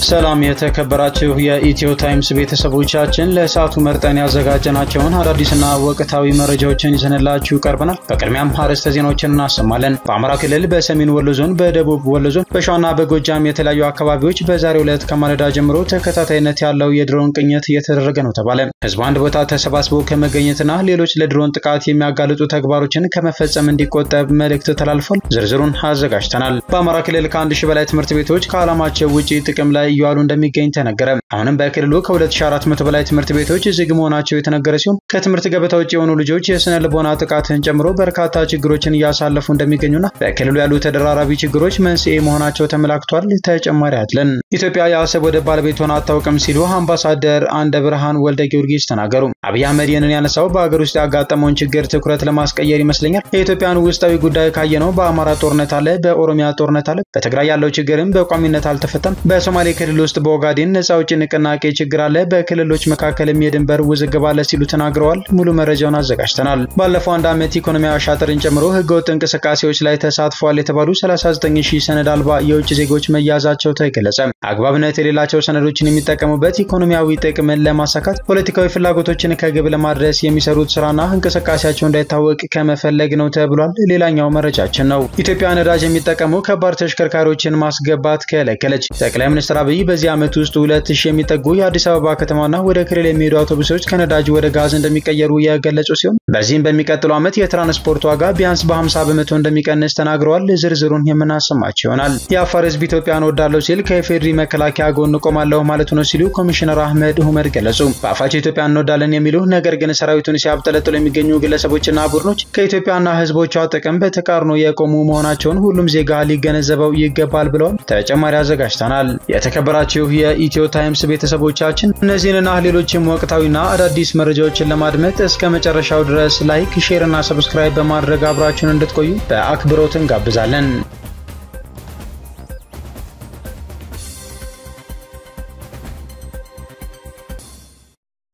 ሰላም የተከበራችሁ የኢትዮ ታይምስ ቤተሰቦቻችን ለሰዓቱ መርጠን ያዘጋጀናቸውን አዳዲስና ወቅታዊ መረጃዎችን ይዘንላችሁ ቀርበናል። በቅድሚያም አርዕስተ ዜናዎችን እናሰማለን። በአማራ ክልል በሰሜን ወሎ ዞን፣ በደቡብ ወሎ ዞን፣ በሸዋና በጎጃም የተለያዩ አካባቢዎች በዛሬው ዕለት ከማለዳ ጀምሮ ተከታታይነት ያለው የድሮን ቅኝት እየተደረገ ነው ተባለ። ህዝቡ አንድ ቦታ ተሰባስቦ ከመገኘትና ሌሎች ለድሮን ጥቃት የሚያጋልጡ ተግባሮችን ከመፈጸም እንዲቆጠብ መልእክት ተላልፏል። ዝርዝሩን አዘጋጅተናል። በአማራ ክልል ከ1000 በላይ ትምህርት ቤቶች ከዓላማቸው ውጪ ጥቅም ላይ እየዋሉ እንደሚገኝ ተነገረ። አሁንም በክልሉ ከ2400 በላይ ትምህርት ቤቶች ዝግ መሆናቸው የተነገረ ሲሆን ከትምህርት ገበታ ውጪ የሆኑ ልጆች የስነ ልቦና ጥቃትን ጨምሮ በርካታ ችግሮችን እያሳለፉ እንደሚገኙና በክልሉ ያሉ ተደራራቢ ችግሮች መንስኤ መሆናቸው ተመላክቷል። ተጨማሪ አለን። ኢትዮጵያ የአሰብ ወደብ ባለቤት ሆና አታውቅም ሲሉ አምባሳደር አንደብርሃን ወልደ ጊዮርጊስ ተናገሩ። አብይ አህመድ ይህንን ያነሳው በአገር ውስጥ ያጋጠመውን ችግር ትኩረት ለማስቀየር ይመስለኛል። የኢትዮጵያን ውስጣዊ ጉዳይ ካየነው በአማራ ጦርነት አለ፣ በኦሮሚያ ጦርነት አለ፣ በትግራይ ያለው ችግርም በቋሚነት አልተፈታም፣ በሶማሌ ክልል ውስጥ በኦጋዴን ነፃ አውጪ ንቅናቄ ችግር አለ፣ በክልሎች መካከልም የድንበር ውዝግብ አለ ሲሉ ተናግረዋል። ሙሉ መረጃውን አዘጋጅተናል። ባለፈው አንድ ዓመት ኢኮኖሚያዊ አሻጥርን ጨምሮ ህገወጥ እንቅስቃሴዎች ላይ ተሳትፏል የተባሉ 39000 ሰነድ አልባ የውጭ ዜጎች መያዛቸው ተገለጸ። አግባብነት የሌላቸው ሰነዶችን የሚጠቀሙበት ኢኮኖሚያዊ ጥቅምን ለማሳካት ፖለቲካዊ ፍላጎቶችን ከግብ ለማድረስ የሚሰሩት ስራና እንቅስቃሴያቸው እንዳይታወቅ ከመፈለግ ነው ተብሏል። ሌላኛው መረጃችን ነው። ኢትዮጵያ ነዳጅ የሚጠቀሙ ከባድ ተሽከርካሪዎችን ማስገባት ከለከለች። ጠቅላይ ሚኒስትር አብይ በዚህ ዓመት ውስጥ 2000 የሚጠጉ የአዲስ አበባ ከተማና ወደ ክልል የሚሄዱ አውቶቡሶች ከነዳጅ ወደ ጋዝ እንደሚቀየሩ የገለጹ ሲሆን በዚህም በሚቀጥለው ዓመት የትራንስፖርት ዋጋ ቢያንስ በ50% እንደሚቀንስ ተናግረዋል። ዝርዝሩን የምናሰማችሁ ይሆናል። የአፋር ህዝብ ኢትዮጵያን ወዳለው ሲል ከኢፌዴሪ መከላከያ ጎን ቆማለሁ ማለቱ ነው ሲሉ ኮሚሽነር አህመድ ኡመር ገለጹ። በአፋቸው ኢትዮጵያን እንወዳለን የሚሉ ነገር ግን ሰራዊቱን ሲያብጠለጥሉ የሚገኙ ግለሰቦችና ቡድኖች ከኢትዮጵያና ህዝቦቿ ጥቅም በተቃርኖ የቆሙ መሆናቸውን ሁሉም ዜጋ ሊገነዘበው ይገባል ብለዋል። ተጨማሪ አዘጋጅተናል። የተከበራችሁ የኢትዮ ታይምስ ቤተሰቦቻችን እነዚህንና ሌሎችም ወቅታዊና አዳዲስ መረጃዎችን ለማድመጥ እስከ መጨረሻው ድረስ ላይክ፣ ሼር እና ሰብስክራይብ በማድረግ አብራችሁን እንድትቆዩ በአክብሮት እንጋብዛለን።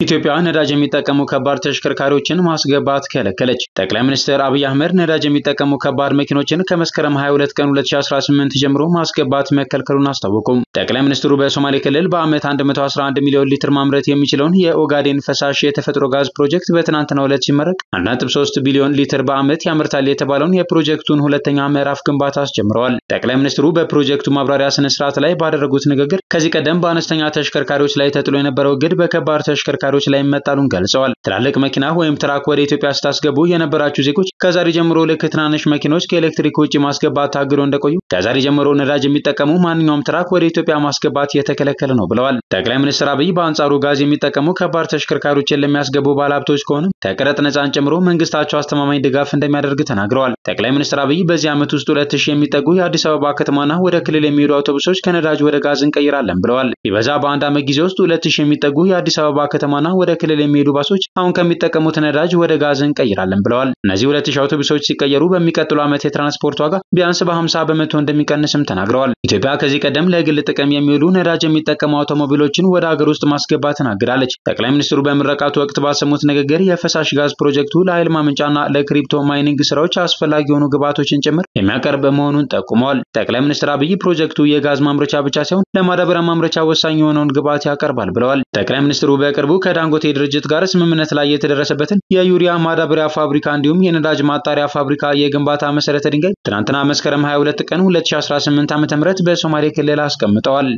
ኢትዮጵያ ነዳጅ የሚጠቀሙ ከባድ ተሽከርካሪዎችን ማስገባት ከለከለች። ጠቅላይ ሚኒስትር አብይ አህመድ ነዳጅ የሚጠቀሙ ከባድ መኪኖችን ከመስከረም 22 ቀን 2018 ጀምሮ ማስገባት መከልከሉን አስታወቁ። ጠቅላይ ሚኒስትሩ በሶማሌ ክልል በአመት 111 ሚሊዮን ሊትር ማምረት የሚችለውን የኦጋዴን ፈሳሽ የተፈጥሮ ጋዝ ፕሮጀክት በትናንትናው ዕለት ሲመረቅ 1.3 ቢሊዮን ሊትር በአመት ያመርታል የተባለውን የፕሮጀክቱን ሁለተኛ ምዕራፍ ግንባታ አስጀምረዋል። ጠቅላይ ሚኒስትሩ በፕሮጀክቱ ማብራሪያ ስነ ስርዓት ላይ ባደረጉት ንግግር ከዚህ ቀደም በአነስተኛ ተሽከርካሪዎች ላይ ተጥሎ የነበረው እግድ በከባድ ተሽከርካሪዎች ላይ መጣሉን ገልጸዋል። ትላልቅ መኪና ወይም ትራክ ወደ ኢትዮጵያ ስታስገቡ የነበራችሁ ዜጎች ከዛሬ ጀምሮ ልክ ትናንሽ መኪኖች ከኤሌክትሪክ ውጪ ማስገባት ታግዶ እንደቆዩ ከዛሬ ጀምሮ ነዳጅ የሚጠቀሙ ማንኛውም ትራክ ወደ ኢትዮጵያ ማስገባት የተከለከለ ነው ብለዋል። ጠቅላይ ሚኒስትር አብይ በአንጻሩ ጋዝ የሚጠቀሙ ከባድ ተሽከርካሪዎችን ለሚያስገቡ ባለሀብቶች ከሆነ ከቀረጥ ነፃን ጨምሮ መንግስታቸው አስተማማኝ ድጋፍ እንደሚያደርግ ተናግረዋል። ጠቅላይ ሚኒስትር አብይ በዚህ ዓመት ውስጥ 2000 የሚጠጉ የአዲስ አበባ ከተማና ወደ ክልል የሚሄዱ አውቶቡሶች ከነዳጅ ወደ ጋዝ እንቀይራለን ብለዋል። ቢበዛ በአንድ ዓመት ጊዜ ውስጥ 2000 የሚጠጉ የአዲስ አበባ ከተማና ወደ ክልል የሚሄዱ ባሶች አሁን ከሚጠቀሙት ነዳጅ ወደ ጋዝ እንቀይራለን ብለዋል። እነዚህ 2000 አውቶቡሶች ሲቀየሩ በሚቀጥለው ዓመት የትራንስፖርት ዋጋ ቢያንስ በ50% እንደሚቀንስም ተናግረዋል። ኢትዮጵያ ከዚህ ቀደም ለግል ጥቅም የሚውሉ ነዳጅ የሚጠቀሙ አውቶሞቢሎችን ወደ ሀገር ውስጥ ማስገባትን አግዳለች። ጠቅላይ ሚኒስትሩ በምረቃቱ ወቅት ባሰሙት ንግግር የፈሳሽ ጋዝ ፕሮጀክቱ ለኃይል ማመንጫና ለክሪፕቶ ማይኒንግ ስራዎች አስፈላጊ የሆኑ ግብዓቶችን ጭምር የሚያቀርብ መሆኑን ጠቁመዋል። ጠቅላይ ሚኒስትር አብይ ፕሮጀክቱ የጋዝ ማምረቻ ብቻ ሳይሆን ለማዳበሪያ ማምረቻ ወሳኝ የሆነውን ግብዓት ያቀርባል ብለዋል። ጠቅላይ ሚኒስትሩ በቅርቡ ከዳንጎቴ ድርጅት ጋር ስምምነት ላይ የተደረሰበትን የዩሪያ ማዳበሪያ ፋብሪካ እንዲሁም የነዳጅ ማጣሪያ ፋብሪካ የግንባታ መሰረተ ድንጋይ ትናንትና መስከረም 22 ቀን 2018 ዓ.ም በሶማሌ ክልል አስቀምጠዋል።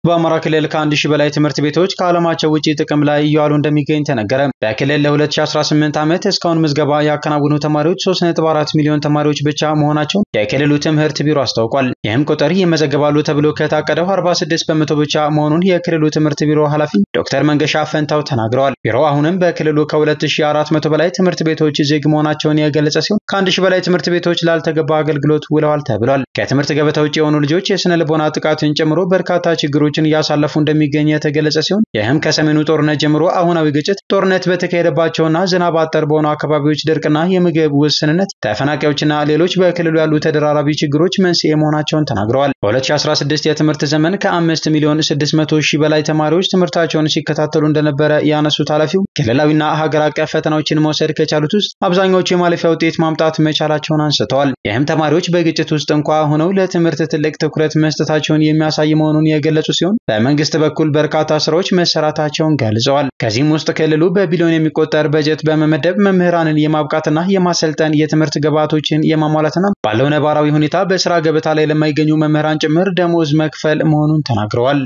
በአማራ ክልል ከ1000 በላይ ትምህርት ቤቶች ከዓላማቸው ውጪ ጥቅም ላይ እየዋሉ እንደሚገኝ ተነገረ። በክልል ለ2018 ዓመት እስካሁን ምዝገባ ያከናወኑ ተማሪዎች 3.4 ሚሊዮን ተማሪዎች ብቻ መሆናቸውን የክልሉ ትምህርት ቢሮ አስታውቋል። ይህም ቁጥር ይመዘገባሉ ተብሎ ከታቀደው 46% ብቻ መሆኑን የክልሉ ትምህርት ቢሮ ኃላፊ ዶክተር መንገሻ ፈንታው ተናግረዋል። ቢሮው አሁንም በክልሉ ከ2400 በላይ ትምህርት ቤቶች ዝግ መሆናቸውን የገለጸ ሲሆን ከ1000 በላይ ትምህርት ቤቶች ላልተገባ አገልግሎት ውለዋል ተብሏል። ከትምህርት ገበታ ውጪ የሆኑ ልጆች የስነ ልቦና ጥቃትን ጨምሮ በርካታ ችግሮች ችግሮችን እያሳለፉ እንደሚገኝ የተገለጸ ሲሆን ይህም ከሰሜኑ ጦርነት ጀምሮ አሁናዊ ግጭት፣ ጦርነት በተካሄደባቸውና ዝናብ አጠር በሆኑ አካባቢዎች ድርቅና የምግብ ውስንነት፣ ተፈናቃዮችና ሌሎች በክልሉ ያሉ ተደራራቢ ችግሮች መንስኤ መሆናቸውን ተናግረዋል። በ2016 የትምህርት ዘመን ከ5,600,000 በላይ ተማሪዎች ትምህርታቸውን ሲከታተሉ እንደነበረ ያነሱት ኃላፊው ክልላዊና ሀገር አቀፍ ፈተናዎችን መውሰድ ከቻሉት ውስጥ አብዛኛዎቹ የማለፊያ ውጤት ማምጣት መቻላቸውን አንስተዋል። ይህም ተማሪዎች በግጭት ውስጥ እንኳ ሆነው ለትምህርት ትልቅ ትኩረት መስጠታቸውን የሚያሳይ መሆኑን የገለጹ ሲሆን በመንግስት በኩል በርካታ ስራዎች መሰራታቸውን ገልጸዋል። ከዚህም ውስጥ ክልሉ በቢሊዮን የሚቆጠር በጀት በመመደብ መምህራንን የማብቃትና የማሰልጠን የትምህርት ግብዓቶችን የማሟላትና ባለው ነባራዊ ሁኔታ በስራ ገበታ ላይ ለማይገኙ መምህራን ጭምር ደሞዝ መክፈል መሆኑን ተናግረዋል።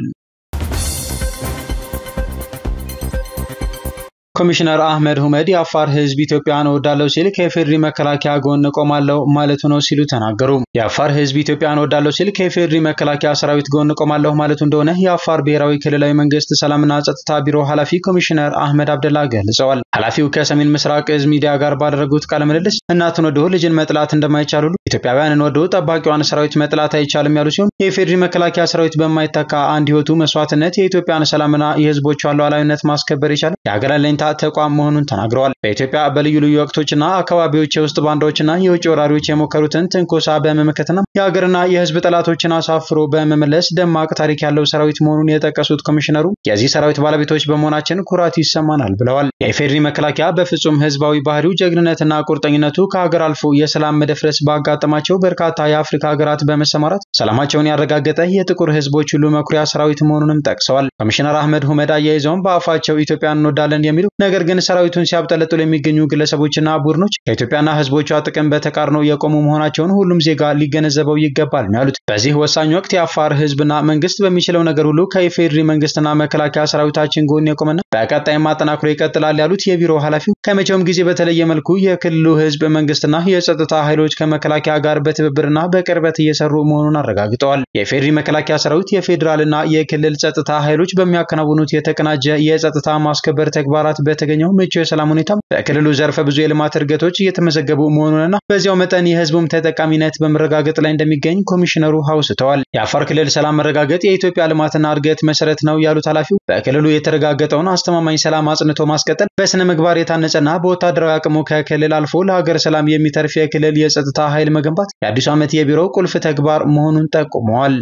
ኮሚሽነር አህመድ ሁመድ የአፋር ህዝብ ኢትዮጵያን እወዳለሁ ሲል ከኢፌዴሪ መከላከያ ጎን ቆማለሁ ማለቱ ነው ሲሉ ተናገሩ። የአፋር ህዝብ ኢትዮጵያን እወዳለሁ ሲል ከኢፌዴሪ መከላከያ ሰራዊት ጎን ቆማለሁ ማለቱ እንደሆነ የአፋር ብሔራዊ ክልላዊ መንግስት ሰላምና ጸጥታ ቢሮ ኃላፊ ኮሚሽነር አህመድ አብደላ ገልጸዋል። ኃላፊው ከሰሜን ምስራቅ እዝ ሚዲያ ጋር ባደረጉት ቃለ ምልልስ እናትን ወዶ ልጅን መጥላት እንደማይቻል ሁሉ ኢትዮጵያውያንን ወዶ ጠባቂዋን ሰራዊት መጥላት አይቻልም ያሉ ሲሆን የኢፌዴሪ መከላከያ ሰራዊት በማይተካ አንድ ህይወቱ መስዋዕትነት የኢትዮጵያን ሰላምና የህዝቦቿን ሉዓላዊነት ማስከበር የቻለ የሀገር አለኝታ ተቋም መሆኑን ተናግረዋል። በኢትዮጵያ በልዩ ልዩ ወቅቶችና አካባቢዎች የውስጥ ባንዳዎችና የውጭ ወራሪዎች የሞከሩትን ትንኮሳ በመመከትና የሀገርና የህዝብ ጠላቶችን አሳፍሮ በመመለስ ደማቅ ታሪክ ያለው ሰራዊት መሆኑን የጠቀሱት ኮሚሽነሩ የዚህ ሰራዊት ባለቤቶች በመሆናችን ኩራት ይሰማናል ብለዋል። የኢፌዴሪ መከላከያ በፍጹም ህዝባዊ ባህሪው ጀግንነትና ቁርጠኝነቱ ከሀገር አልፎ የሰላም መደፍረስ ባጋጠማቸው በርካታ የአፍሪካ ሀገራት በመሰማራት ሰላማቸውን ያረጋገጠ የጥቁር ህዝቦች ሁሉ መኩሪያ ሰራዊት መሆኑንም ጠቅሰዋል። ኮሚሽነር አህመድ ሁመድ አያይዘውም በአፋቸው ኢትዮጵያን እንወዳለን የሚሉ ነገር ግን ሰራዊቱን ሲያብጠለጥሉ የሚገኙ ግለሰቦችና ቡድኖች ከኢትዮጵያና ህዝቦቿ ጥቅም በተቃርኖ የቆሙ መሆናቸውን ሁሉም ዜጋ ሊገነዘበው ይገባል ነው ያሉት። በዚህ ወሳኝ ወቅት የአፋር ህዝብና መንግስት በሚችለው ነገር ሁሉ ከኢፌዴሪ መንግስትና መከላከያ ሰራዊታችን ጎን የቆመና በቀጣይ ማጠናክሮ ይቀጥላል ያሉት የቢሮ ኃላፊው ከመቼውም ጊዜ በተለየ መልኩ የክልሉ ህዝብ መንግስትና የጸጥታ ኃይሎች ከመከላከያ ጋር በትብብርና በቅርበት እየሰሩ መሆኑን አረጋግጠዋል። የኢፌዴሪ መከላከያ ሰራዊት የፌዴራልና የክልል ጸጥታ ኃይሎች በሚያከናውኑት የተቀናጀ የጸጥታ ማስከበር ተግባራት በተገኘው ምቹ የሰላም ሁኔታ በክልሉ ዘርፈ ብዙ የልማት እድገቶች እየተመዘገቡ መሆኑንና በዚያው መጠን የህዝቡም ተጠቃሚነት በመረጋገጥ ላይ እንደሚገኝ ኮሚሽነሩ አውስተዋል። የአፋር ክልል ሰላም መረጋገጥ የኢትዮጵያ ልማትና እድገት መሰረት ነው ያሉት ኃላፊው በክልሉ የተረጋገጠውን አስተማማኝ ሰላም አጽንቶ ማስቀጠል በስነ ምግባር የታነጸና በወታደራዊ አቅሙ ከክልል አልፎ ለሀገር ሰላም የሚተርፍ የክልል የጸጥታ ኃይል መገንባት የአዲሱ ዓመት የቢሮው ቁልፍ ተግባር መሆኑን ጠቁመዋል።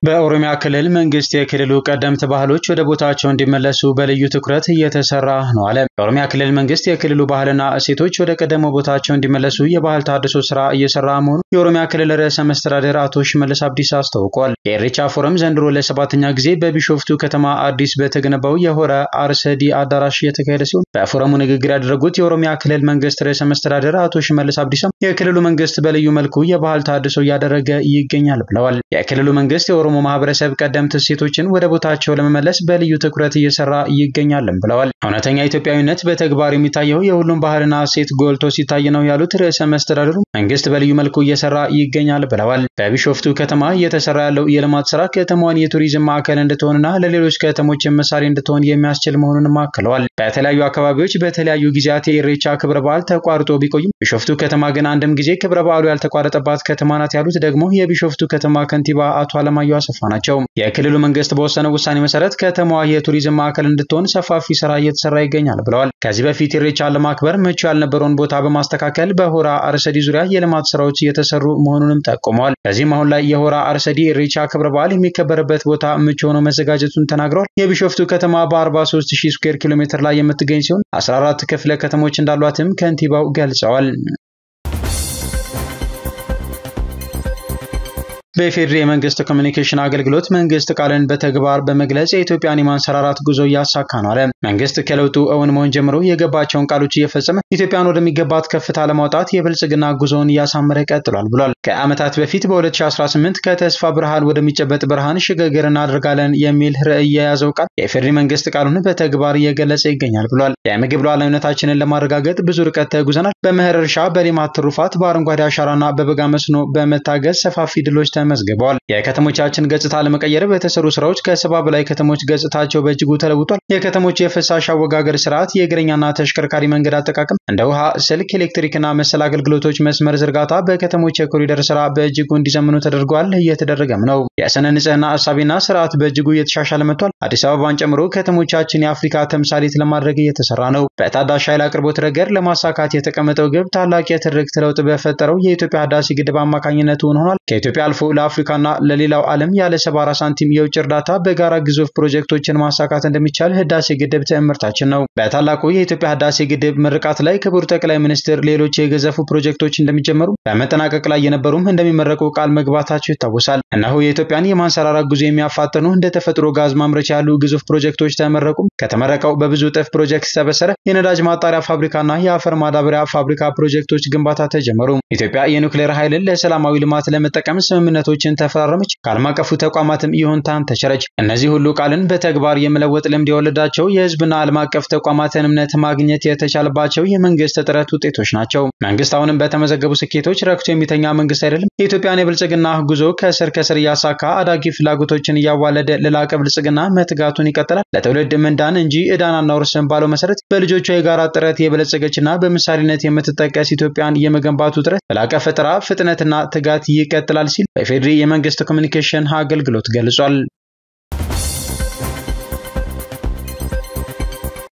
በኦሮሚያ ክልል መንግስት የክልሉ ቀደምት ባህሎች ወደ ቦታቸው እንዲመለሱ በልዩ ትኩረት እየተሰራ ነው አለ። የኦሮሚያ ክልል መንግስት የክልሉ ባህልና እሴቶች ወደ ቀደመው ቦታቸው እንዲመለሱ የባህል ታድሶ ስራ እየሰራ መሆኑን የኦሮሚያ ክልል ርዕሰ መስተዳድር አቶ ሽመልስ አብዲሳ አስታውቀዋል። የኢሬቻ ፎረም ዘንድሮ ለ7ኛ ጊዜ በቢሾፍቱ ከተማ አዲስ በተገነባው የሆረ አርሰዲ አዳራሽ የተካሄደ ሲሆን በፎረሙ ንግግር ያደረጉት የኦሮሚያ ክልል መንግስት ርዕሰ መስተዳድር አቶ ሽመልስ አብዲሳ የክልሉ መንግስት በልዩ መልኩ የባህል ታድሶ እያደረገ ይገኛል ብለዋል። የክልሉ መንግስት የኦሮሞ ማህበረሰብ ቀደምት እሴቶችን ወደ ቦታቸው ለመመለስ በልዩ ትኩረት እየሰራ ይገኛልም ብለዋል። እውነተኛ ኢትዮጵያዊነት በተግባር የሚታየው የሁሉም ባህልና እሴት ጎልቶ ሲታይ ነው ያሉት ርዕሰ መስተዳድሩ መንግስት በልዩ መልኩ እየሰራ ይገኛል ብለዋል። በቢሾፍቱ ከተማ እየተሰራ ያለው የልማት ስራ ከተማዋን የቱሪዝም ማዕከል እንድትሆንና ለሌሎች ከተሞች ምሳሌ እንድትሆን የሚያስችል መሆኑን አክለዋል። በተለያዩ አካባቢዎች በተለያዩ ጊዜያት የኢሬቻ ክብረ በዓል ተቋርጦ ቢቆይም ቢሾፍቱ ከተማ ግን አንድም ጊዜ ክብረ በዓሉ ያልተቋረጠባት ከተማ ናት ያሉት ደግሞ የቢሾፍቱ ከተማ ከንቲባ አቶ አለማየሁ አሰፋ ናቸው። የክልሉ መንግስት በወሰነው ውሳኔ መሰረት ከተማዋ የቱሪዝም ማዕከል እንድትሆን ሰፋፊ ስራ እየተሰራ ይገኛል ብለዋል። ከዚህ በፊት ኢሬቻን ለማክበር ምቹ ያልነበረውን ቦታ በማስተካከል በሆራ አርሰዲ ዙሪያ የልማት ስራዎች እየተሰሩ መሆኑንም ጠቁመዋል። ከዚህም አሁን ላይ የሆራ አርሰዲ ኢሬቻ ክብረ በዓል የሚከበርበት ቦታ ምቹ ሆኖ መዘጋጀቱን ተናግረዋል። የቢሾፍቱ ከተማ በ43000 ስኩዌር ኪሎ ሜትር ላይ የምትገኝ ሲሆን 14 ክፍለ ከተሞች እንዳሏትም ከንቲባው ገልጸዋል። በኢፌዴሪ የመንግስት ኮሚኒኬሽን አገልግሎት መንግስት ቃልን በተግባር በመግለጽ የኢትዮጵያን የማንሰራራት ጉዞ እያሳካ ነው አለ። መንግስት ከለውጡ እውን መሆን ጀምሮ የገባቸውን ቃሎች እየፈጸመ ኢትዮጵያን ወደሚገባት ከፍታ ለማውጣት የብልጽግና ጉዞውን እያሳመረ ቀጥሏል ብሏል። ከዓመታት በፊት በ2018 ከተስፋ ብርሃን ወደሚጨበጥ ብርሃን ሽግግር እናደርጋለን የሚል ራዕይ የያዘው ቃል የኢፌዴሪ መንግስት ቃሉን በተግባር እየገለጸ ይገኛል ብሏል። የምግብ ሉዓላዊነታችንን ለማረጋገጥ ብዙ ርቀት ተጉዘናል። በመኸር እርሻ፣ በሌማት ትሩፋት፣ በአረንጓዴ አሻራና በበጋ መስኖ በመታገዝ ሰፋፊ ድሎች ተመዝግበዋል። የከተሞቻችን ገጽታ ለመቀየር በተሰሩ ስራዎች ከ70 በላይ ከተሞች ገጽታቸው በእጅጉ ተለውጧል። የከተሞች የፍሳሽ አወጋገድ ስርዓት፣ የእግረኛና ተሽከርካሪ መንገድ አጠቃቀም፣ እንደ ውሃ፣ ስልክ፣ ኤሌክትሪክና መሰል አገልግሎቶች መስመር ዝርጋታ በከተሞች የኮሪደር ስራ በእጅጉ እንዲዘምኑ ተደርጓል፣ እየተደረገም ነው። የስነ ንጽህና አሳቢና ስርዓት በእጅጉ እየተሻሻለ መጥቷል። አዲስ አበባን ጨምሮ ከተሞቻችን የአፍሪካ ተምሳሌት ለማድረግ እየተሰራ ነው። በታዳሽ ኃይል አቅርቦት ረገድ ለማሳካት የተቀመጠው ግብ ታላቅ የትርክት ለውጥ በፈጠረው የኢትዮጵያ ህዳሴ ግድብ አማካኝነት ሆኗል። ከኢትዮጵያ አልፎ ለአፍሪካና ለሌላው ዓለም ያለ 70 ሳንቲም የውጭ እርዳታ በጋራ ግዙፍ ፕሮጀክቶችን ማሳካት እንደሚቻል ህዳሴ ግድብ ትምህርታችን ነው። በታላቁ የኢትዮጵያ ህዳሴ ግድብ ምርቃት ላይ ክቡር ጠቅላይ ሚኒስትር ሌሎች የገዘፉ ፕሮጀክቶች እንደሚጀመሩ በመጠናቀቅ ላይ የነበሩም እንደሚመረቁ ቃል መግባታቸው ይታወሳል። እነሆ የኢትዮጵያን የማንሰራራት ጉዞ የሚያፋጥኑ እንደ ተፈጥሮ ጋዝ ማምረቻ ያሉ ግዙፍ ፕሮጀክቶች ተመረቁ። ከተመረቀው በብዙ እጥፍ ፕሮጀክት ተበሰረ። የነዳጅ ማጣሪያ ፋብሪካና የአፈር ማዳበሪያ ፋብሪካ ፕሮጀክቶች ግንባታ ተጀመሩ። ኢትዮጵያ የኒውክሌር ኃይልን ለሰላማዊ ልማት ለመጠቀም ስምምነቶችን ተፈራረመች። ከዓለም አቀፉ ተቋማትም ይሁንታን ተቸረች። እነዚህ ሁሉ ቃልን በተግባር የመለወጥ ልምድ የወለዳቸው የህዝብና ዓለም አቀፍ ተቋማትን እምነት ማግኘት የተቻለባቸው የመንግስት ጥረት ውጤቶች ናቸው። መንግስት አሁንም በተመዘገቡ ስኬቶች ረክቶ የሚተኛ መንግስት አይደለም። የኢትዮጵያን የብልጽግና ጉዞ ከስር ከስር እያሳካ አዳጊ ፍላጎቶችን እያዋለደ ለላቀ ብልጽግና መትጋቱን ይቀጥላል። ለትውልድ ምንዳን እንጂ ዕዳን አናወርስም ባለው መሰረት በልጆቿ የጋራ ጥረት የበለጸገችና በምሳሌነት የምትጠቀስ ኢትዮጵያን የመገንባቱ ጥረት በላቀ ፈጠራ፣ ፍጥነትና ትጋት ይቀጥላል ሲል በኢፌዴሪ የመንግስት ኮሚኒኬሽን አገልግሎት ገልጿል።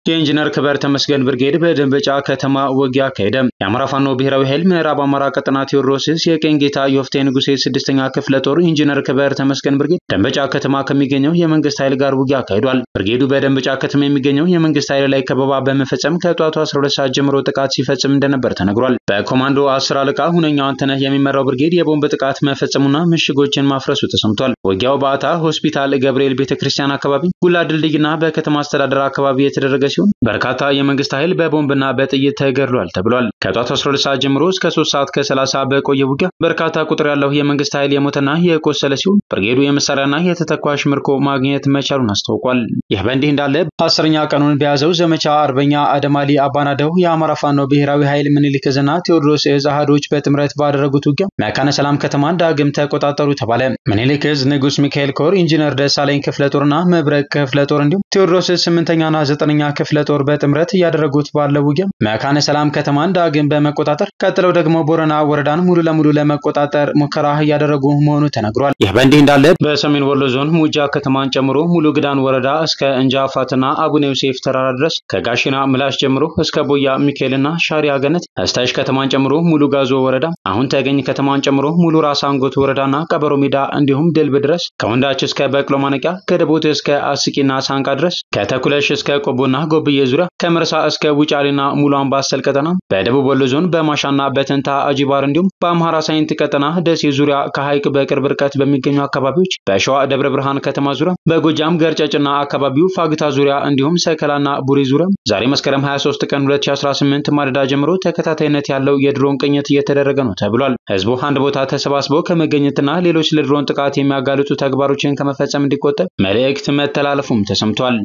የኢንጂነር ክበር ተመስገን ብርጌድ በደንበጫ ከተማ ውጊያ አካሄደ። የአማራ ፋኖ ብሔራዊ ኃይል ምዕራብ አማራ ቀጠና ቴዎድሮስ የቀኝ ጌታ ዮፍቴ ንጉሴ 6ኛ ክፍለ ጦር ኢንጂነር ክበር ተመስገን ብርጌድ ደንበጫ ከተማ ከሚገኘው የመንግስት ኃይል ጋር ውጊያ አካሂዷል። ብርጌዱ በደንበጫ ከተማ የሚገኘው የመንግስት ኃይል ላይ ከበባ በመፈጸም ከጧቱ 12 ሰዓት ጀምሮ ጥቃት ሲፈጽም እንደነበር ተነግሯል። በኮማንዶ 10 አለቃ ሁነኛው አንተነህ የሚመራው ብርጌድ የቦምብ ጥቃት መፈጸሙና ምሽጎችን ማፍረሱ ተሰምቷል። ውጊያው በአታ ሆስፒታል፣ ገብርኤል ቤተክርስቲያን አካባቢ፣ ጉላ ድልድይና በከተማ አስተዳደር አካባቢ የተደረገ ሲሆን በርካታ የመንግስት ኃይል በቦምብና በጥይት ተገድሏል ተብሏል። ከጧቱ 12 ሰዓት ጀምሮ እስከ 3 ሰዓት ከ30 በቆየ ውጊያ በርካታ ቁጥር ያለው የመንግስት ኃይል የሞተና የቆሰለ ሲሆን ብርጌዱ የመሳሪያና የተተኳሽ ምርኮ ማግኘት መቻሉን አስታውቋል። ይህ በእንዲህ እንዳለ 10ኛ ቀኑን በያዘው ዘመቻ አርበኛ አደማሊ አባናደው የአማራ ፋኖ ብሔራዊ ኃይል ምኒልክ ዕዝና ቴዎድሮስ ዕዝ አሃዶች በጥምረት ባደረጉት ውጊያ መካነ ሰላም ከተማን ዳግም ተቆጣጠሩ ተባለ። ምኒልክ ዕዝ ንጉስ ሚካኤል ኮር ኢንጂነር ደሳለኝ ክፍለ ጦርና መብረቅ ክፍለ ጦር እንዲሁም ቴዎድሮስ 8ኛና 9ኛ ክፍለ ጦር በጥምረት ያደረጉት ባለው ውጊያ መካነ ሰላም ከተማን ዳግም በመቆጣጠር ቀጥለው ደግሞ ቦረና ወረዳን ሙሉ ለሙሉ ለመቆጣጠር ሙከራ ያደረጉ መሆኑ ተነግሯል። ይህ በእንዲህ እንዳለ በሰሜን ወሎ ዞን ሙጃ ከተማን ጨምሮ ሙሉ ግዳን ወረዳ እስከ እንጃፋትና አቡነ ዮሴፍ ተራራ ድረስ ከጋሽና ምላሽ ጀምሮ እስከ ቦያ ሚካኤልና ሻሪያ ገነት አስታሽ ከተማን ጨምሮ ሙሉ ጋዞ ወረዳ አሁን ተገኝ ከተማን ጨምሮ ሙሉ ራስ አንጎት ወረዳና ቀበሮ ሜዳ እንዲሁም ድልብ ድረስ ከወንዳች እስከ በቅሎ ማነቂያ ከደቦት እስከ አስቂና ሳንቃ ድረስ ከተኩለሽ እስከ ቆቦና ጎብዬ ዙሪያ ከመርሳ እስከ ውጫሌና ሙሉ አምባሰል ቀጠና በደቡብ ወሎ ዞን በማሻና በተንታ አጂባር እንዲሁም በአምሃራ ሳይንት ቀጠና ደሴ ዙሪያ ከሐይቅ በቅርብ ርቀት በሚገኙ አካባቢዎች በሸዋ ደብረ ብርሃን ከተማ ዙሪያ በጎጃም ገርጨጭና አካባቢው ፋግታ ዙሪያ እንዲሁም ሰከላና ቡሪ ዙሪያ ዛሬ መስከረም 23 ቀን 2018 ማለዳ ጀምሮ ተከታታይነት ያለው የድሮን ቅኝት እየተደረገ ነው ተብሏል። ህዝቡ አንድ ቦታ ተሰባስቦ ከመገኘትና ሌሎች ለድሮን ጥቃት የሚያጋልጡ ተግባሮችን ከመፈጸም እንዲቆጠብ መልእክት መተላለፉም ተሰምቷል።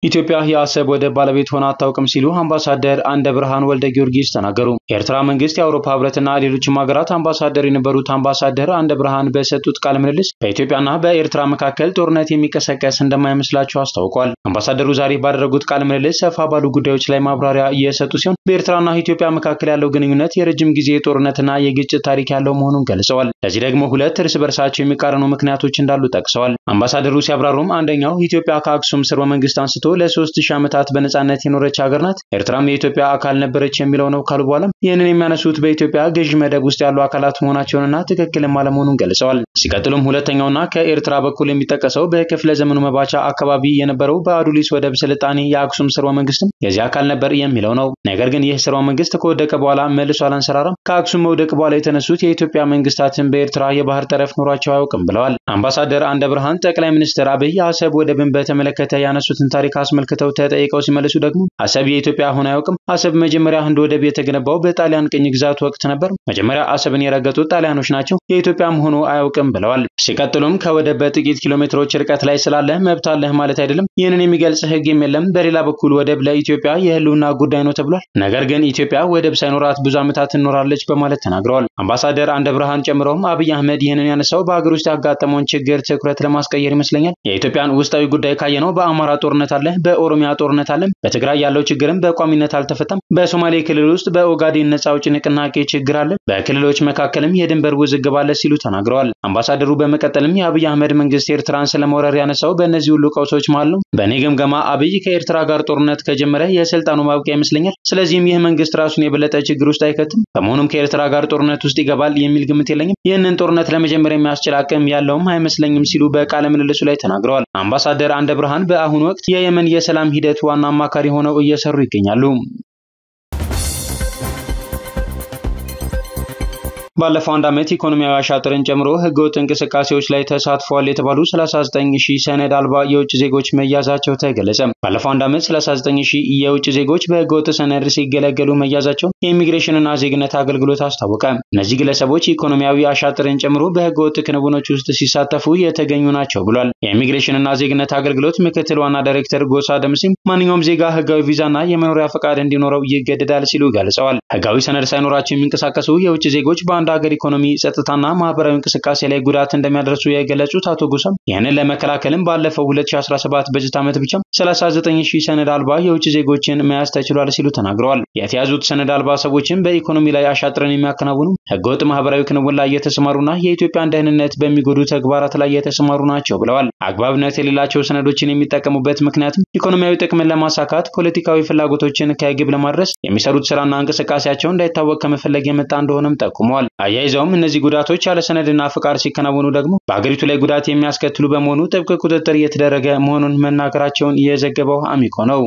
ኢትዮጵያ የአሰብ ወደብ ባለቤት ሆና አታውቅም ሲሉ አምባሳደር አንደ ብርሃን ወልደ ጊዮርጊስ ተናገሩ። የኤርትራ መንግስት የአውሮፓ ህብረትና ሌሎችም ሀገራት አምባሳደር የነበሩት አምባሳደር አንደ ብርሃን በሰጡት ቃለ ምልልስ በኢትዮጵያና በኤርትራ መካከል ጦርነት የሚቀሰቀስ እንደማይመስላቸው አስታውቋል። አምባሳደሩ ዛሬ ባደረጉት ቃለ ምልልስ ሰፋ ባሉ ጉዳዮች ላይ ማብራሪያ እየሰጡ ሲሆን በኤርትራና ኢትዮጵያ መካከል ያለው ግንኙነት የረጅም ጊዜ ጦርነትና የግጭት ታሪክ ያለው መሆኑን ገልጸዋል። ለዚህ ደግሞ ሁለት እርስ በርሳቸው የሚቃረኑ ምክንያቶች እንዳሉ ጠቅሰዋል። አምባሳደሩ ሲያብራሩም አንደኛው ኢትዮጵያ ከአክሱም ስርወ መንግስት አንስቶ ለ3000 ዓመታት በነጻነት የኖረች ሀገር ናት፣ ኤርትራም የኢትዮጵያ አካል ነበረች የሚለው ነው ካሉ በኋላ ይህንን የሚያነሱት በኢትዮጵያ ገዢ መደብ ውስጥ ያሉ አካላት መሆናቸውንና ትክክልም አለመሆኑን ገልጸዋል። ሲቀጥሉም ሁለተኛውና ከኤርትራ በኩል የሚጠቀሰው በክፍለ ዘመኑ መባቻ አካባቢ የነበረው በአዱሊስ ወደብ ስልጣኔ የአክሱም ስርወ መንግስትም የዚህ አካል ነበር የሚለው ነው። ነገር ግን ይህ ስርወ መንግስት ከወደቀ በኋላ መልሶ አላንሰራራም። ከአክሱም መውደቅ በኋላ የተነሱት የኢትዮጵያ መንግስታትን በኤርትራ የባህር ጠረፍ ኖሯቸው አያውቅም ብለዋል። አምባሳደር አንደ ብርሃን ጠቅላይ ሚኒስትር አብይ አሰብ ወደብን በተመለከተ ያነሱትን ታሪክ አስመልክተው ተጠይቀው ሲመልሱ ደግሞ አሰብ የኢትዮጵያ ሆኖ አያውቅም። አሰብ መጀመሪያ ህንድ ወደብ የተገነባው በጣሊያን ቅኝ ግዛት ወቅት ነበር። መጀመሪያ አሰብን የረገጡት ጣሊያኖች ናቸው። የኢትዮጵያም ሆኖ አያውቅም ብለዋል። ሲቀጥሉም ከወደብ በጥቂት ኪሎ ሜትሮች ርቀት ላይ ስላለ መብት አለህ ማለት አይደለም። ይህንን የሚገልጽ ህግም የለም። በሌላ በኩል ወደብ ለኢትዮጵያ የህልውና ጉዳይ ነው ተብሏል። ነገር ግን ኢትዮጵያ ወደብ ሳይኖራት ብዙ ዓመታት ትኖራለች በማለት ተናግረዋል። አምባሳደር አንደ ብርሃን ጨምረውም አብይ አህመድ ይህንን ያነሳው በአገር ውስጥ ያጋጠመውን ችግር ትኩረት ለማስቀየር ይመስለኛል። የኢትዮጵያን ውስጣዊ ጉዳይ ካየነው በአማራ ጦርነት አለ፣ በኦሮሚያ ጦርነት አለ፣ በትግራይ ያለው ችግርም በቋሚነት አልተፈታም። በሶማሌ ክልል ውስጥ በኦጋዴን ነጻ አውጪ ንቅናቄ ችግር አለ። በክልሎች መካከልም የድንበር ውዝግብ አለ ሲሉ ተናግረዋል። አምባሳደሩ በመቀጠልም የአብይ አህመድ መንግስት ኤርትራን ስለመውረር ያነሳው በእነዚህ ሁሉ ቀውሶች መሃል ነው። በእኔ ግምገማ አብይ ከኤርትራ ጋር ጦርነት ከጀመረ የስልጣኑ ማብቂያ ይመስለኛል። ስለዚህም ይህ መንግስት ራሱን የበለጠ ችግር ውስጥ አይከትም። በመሆኑም ከኤርትራ ጋር ጦርነት ውስጥ ይገባል የሚል ግምት የለኝም። ይህንን ጦርነት ለመጀመር የሚያስችል አቅም ያለውም አይመስለኝም ሲሉ በቃለ ምልልሱ ላይ ተናግረዋል። አምባሳደር አንደ ብርሃን በአሁኑ ወቅት የየመን የሰላም ሂደት ዋና አማካሪ ሆነው እየሰሩ ይገኛሉ። ባለፈው አንድ ዓመት ኢኮኖሚያዊ አሻጥርን ጨምሮ ህገወጥ እንቅስቃሴዎች ላይ ተሳትፈዋል የተባሉ 39000 ሰነድ አልባ የውጭ ዜጎች መያዛቸው ተገለጸ። ባለፈው አንድ ዓመት 39000 የውጭ ዜጎች በህገወጥ ሰነድ ሲገለገሉ መያዛቸውን የኢሚግሬሽንና ዜግነት አገልግሎት አስታወቀ። እነዚህ ግለሰቦች ኢኮኖሚያዊ አሻጥርን ጨምሮ በህገወጥ ክንውኖች ውስጥ ሲሳተፉ የተገኙ ናቸው ብሏል። የኢሚግሬሽንና ዜግነት አገልግሎት ምክትል ዋና ዳይሬክተር ጎሳ ደምሲም ማንኛውም ዜጋ ህጋዊ ቪዛና የመኖሪያ ፈቃድ እንዲኖረው ይገደዳል ሲሉ ገልጸዋል። ህጋዊ ሰነድ ሳይኖራቸው የሚንቀሳቀሱ የውጭ ዜጎች በአንድ ሀገር ኢኮኖሚ ጸጥታና ማህበራዊ እንቅስቃሴ ላይ ጉዳት እንደሚያደርሱ የገለጹት አቶ ጎሳም ይህንን ለመከላከልም ባለፈው 2017 በጀት ዓመት ብቻ 39000 ሰነድ አልባ የውጭ ዜጎችን መያዝ ተችሏል ሲሉ ተናግረዋል። የተያዙት ሰነድ አልባ ሰዎችን በኢኮኖሚ ላይ አሻጥረን የሚያከናውኑ ህገወጥ ማህበራዊ ክንውን ላይ የተሰማሩና የኢትዮጵያን ደህንነት በሚጎዱ ተግባራት ላይ የተሰማሩ ናቸው ብለዋል። አግባብነት የሌላቸው ሰነዶችን የሚጠቀሙበት ምክንያትም ኢኮኖሚያዊ ጥቅምን ለማሳካት፣ ፖለቲካዊ ፍላጎቶችን ከግብ ለማድረስ የሚሰሩት ስራና እንቅስቃሴያቸው እንዳይታወቅ ከመፈለግ የመጣ እንደሆነም ጠቁመዋል። አያይዘውም እነዚህ ጉዳቶች ያለ ሰነድና ፍቃድ ሲከናወኑ ደግሞ በአገሪቱ ላይ ጉዳት የሚያስከትሉ በመሆኑ ጥብቅ ቁጥጥር እየተደረገ መሆኑን መናገራቸውን የዘገበው አሚኮ ነው።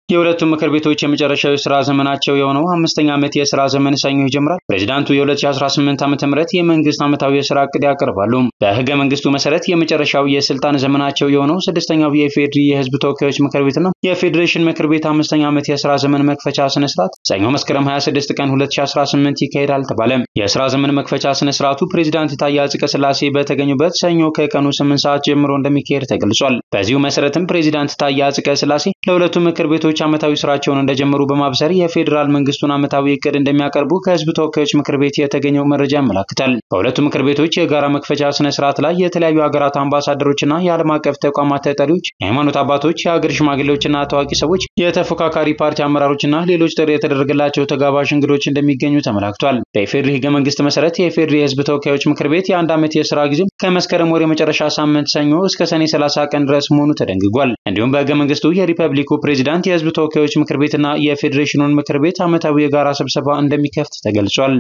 የሁለቱም ምክር ቤቶች የመጨረሻው የሥራ ዘመናቸው የሆነው 5ኛ ዓመት የሥራ ዘመን ሰኞ ይጀምራል። ፕሬዝዳንቱ የ2018 ዓ.ም የመንግስት ዓመታዊ የሥራ ዕቅድ ያቀርባሉ። በህገ መንግስቱ መሰረት የመጨረሻው የስልጣን ዘመናቸው የሆነው 6ኛው የኢፌዴሪ የህዝብ ተወካዮች ምክር ቤትና የፌዴሬሽን ምክር ቤት 5ኛ ዓመት የሥራ ዘመን መክፈቻ ስነ ስርዓት ሰኞ መስከረም 26 ቀን 2018 ይካሄዳል ተባለ። የሥራ ዘመን መክፈቻ ስነ ስርዓቱ ፕሬዝዳንት ታዬ አጽቀሥላሴ በተገኙበት ሰኞ ከቀኑ 8 ሰዓት ጀምሮ እንደሚካሄድ ተገልጿል። በዚሁ መሰረትም ፕሬዝዳንት ታዬ አጽቀሥላሴ ለሁለቱ ምክር ቤቶች ዓመታዊ ስራቸውን እንደጀመሩ በማብሰር የፌዴራል መንግስቱን ዓመታዊ ዕቅድ እንደሚያቀርቡ ከህዝብ ተወካዮች ምክር ቤት የተገኘው መረጃ ያመለክታል። በሁለቱ ምክር ቤቶች የጋራ መክፈቻ ስነ ስርዓት ላይ የተለያዩ ሀገራት አምባሳደሮችና የዓለም አቀፍ ተቋማት ተጠሪዎች፣ የሃይማኖት አባቶች፣ የሀገር ሽማግሌዎችና ታዋቂ ሰዎች፣ የተፎካካሪ ፓርቲ አመራሮችና ሌሎች ጥሪ የተደረገላቸው ተጋባዥ እንግዶች እንደሚገኙ ተመላክቷል። በኢፌዴሪ ህገ መንግስት መሰረት የኢፌዴሪ የህዝብ ተወካዮች ምክር ቤት የአንድ ዓመት የሥራ ጊዜ ከመስከረም ወር የመጨረሻ ሳምንት ሰኞ እስከ ሰኔ 30 ቀን ድረስ መሆኑ ተደንግጓል። እንዲሁም በህገ መንግስቱ የሪፐብሊኩ ፕሬዝዳንት የህዝብ ተወካዮች ምክር ቤትና የፌዴሬሽኑን ምክር ቤት ዓመታዊ የጋራ ስብሰባ እንደሚከፍት ተገልጿል።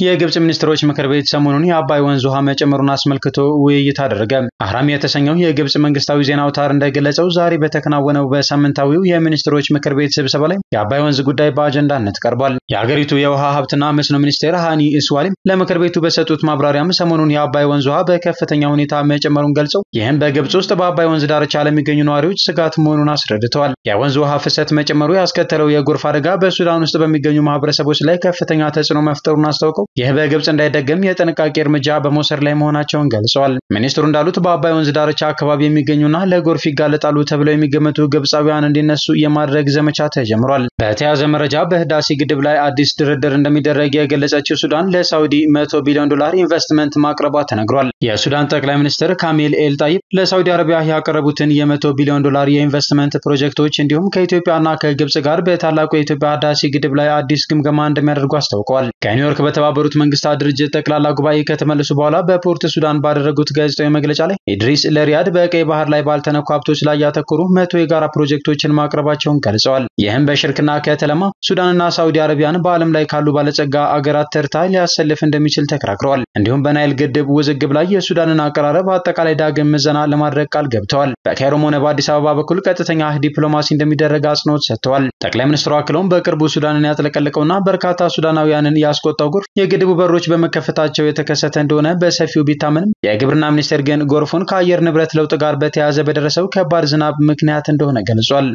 የግብጽ ሚኒስትሮች ምክር ቤት ሰሞኑን የአባይ ወንዝ ውሃ መጨመሩን አስመልክቶ ውይይት አደረገ። አህራም የተሰኘው የግብጽ መንግስታዊ ዜና አውታር እንደገለጸው ዛሬ በተከናወነው በሳምንታዊው የሚኒስትሮች ምክር ቤት ስብሰባ ላይ የአባይ ወንዝ ጉዳይ በአጀንዳነት ቀርቧል። የሀገሪቱ የውሃ ሀብትና መስኖ ሚኒስቴር ሃኒ ኢስዋሊም ለምክር ቤቱ በሰጡት ማብራሪያም ሰሞኑን የአባይ ወንዝ ውሃ በከፍተኛ ሁኔታ መጨመሩን ገልጸው ይህም በግብጽ ውስጥ በአባይ ወንዝ ዳርቻ ለሚገኙ ነዋሪዎች ስጋት መሆኑን አስረድተዋል። የወንዝ ውሃ ፍሰት መጨመሩ ያስከተለው የጎርፍ አደጋ በሱዳን ውስጥ በሚገኙ ማህበረሰቦች ላይ ከፍተኛ ተጽዕኖ መፍጠሩን አስታውቀው ይህ በግብጽ እንዳይደገም የጥንቃቄ እርምጃ በመውሰድ ላይ መሆናቸውን ገልጸዋል። ሚኒስትሩ እንዳሉት በአባይ ወንዝ ዳርቻ አካባቢ የሚገኙና ለጎርፍ ይጋለጣሉ ተብለው የሚገመቱ ግብጻውያን እንዲነሱ የማድረግ ዘመቻ ተጀምሯል። በተያያዘ መረጃ በህዳሴ ግድብ ላይ አዲስ ድርድር እንደሚደረግ የገለጸችው ሱዳን ለሳውዲ $100 ቢሊዮን ኢንቨስትመንት ማቅረቧ ተነግሯል። የሱዳን ጠቅላይ ሚኒስትር ካሚል ኤል ጣይብ ለሳውዲ አረቢያ ያቀረቡትን $100 ቢሊዮን የኢንቨስትመንት ፕሮጀክቶች እንዲሁም ከኢትዮጵያና ከግብጽ ጋር በታላቁ የኢትዮጵያ ህዳሴ ግድብ ላይ አዲስ ግምገማ እንደሚያደርጉ አስታውቀዋል። ከኒውዮርክ በተባበሩት መንግስታት ድርጅት ጠቅላላ ጉባኤ ከተመለሱ በኋላ በፖርት ሱዳን ባደረጉት ጋዜጣዊ መግለጫ ላይ ኢድሪስ ለሪያድ በቀይ ባህር ላይ ባልተነኩ ሀብቶች ላይ ያተኮሩ 100 የጋራ ፕሮጀክቶችን ማቅረባቸውን ገልጸዋል። ይህም በሽርክና ከተለማ ሱዳንና ሳውዲ አረቢያን በዓለም ላይ ካሉ ባለጸጋ አገራት ተርታ ሊያሰልፍ እንደሚችል ተከራክረዋል። እንዲሁም በናይል ግድብ ውዝግብ ላይ የሱዳንን አቀራረብ አጠቃላይ ዳግም ምዘና ለማድረግ ቃል ገብተዋል። በካይሮም ሆነ በአዲስ አበባ በኩል ቀጥተኛ ዲፕሎማሲ እንደሚደረግ አጽንኦት ሰጥተዋል። ጠቅላይ ሚኒስትሩ አክለውም በቅርቡ ሱዳንን ያጥለቀለቀውና በርካታ ሱዳናውያንን ያስቆጣው ጎርፍ የግድቡ በሮች በመከፈታቸው የተከሰተ እንደሆነ በሰፊው ቢታመንም የግብርና ሚኒስቴር ግን ጎርፉን ከአየር ንብረት ለውጥ ጋር በተያያዘ በደረሰው ከባድ ዝናብ ምክንያት እንደሆነ ገልጿል።